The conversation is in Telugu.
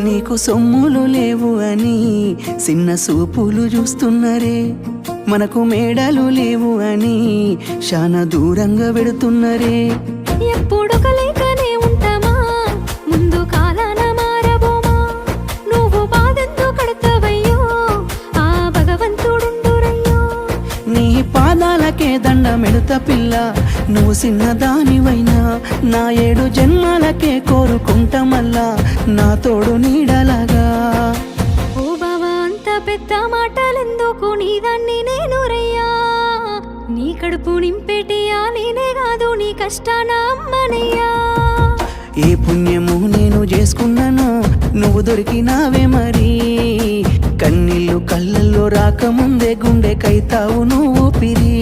నీకు సొమ్ములు లేవు అని చిన్న సూపులు చూస్తున్నరే, మనకు మేడలు లేవు అని శానా దూరంగా పెడుతున్నరే. ఎప్పుడు కలేకనే ఉంటామా, ముందు కాలాన మారబోమా. నువ్వు బాధెందుకు కడతావయ్యో, ఆ భగవంతుడుండురయ్యో. నీ పాదాలకే దండమెడుత పిల్ల, నువ్వు చిన్నదానివైనా నా 7 జన్మాలకే కోరుకుంటా మల్లా నా తోడు నీడలాగా. ఓ బావా అంత పెద్ద మాటలెందుకు, నీదాన్ని నేను రయ్యా. నీ కడుపు నింపేటియా నేనే కాదు, నీ కష్టాన అమ్మనయ్యా. ఏ పుణ్యము నేను చేసుకున్నాను, నువ్వు దొరికినావే మరి. కన్నీళ్ళు కళ్ళల్లో రాకముందే గుండె కైతావు నువ్వు పిరి.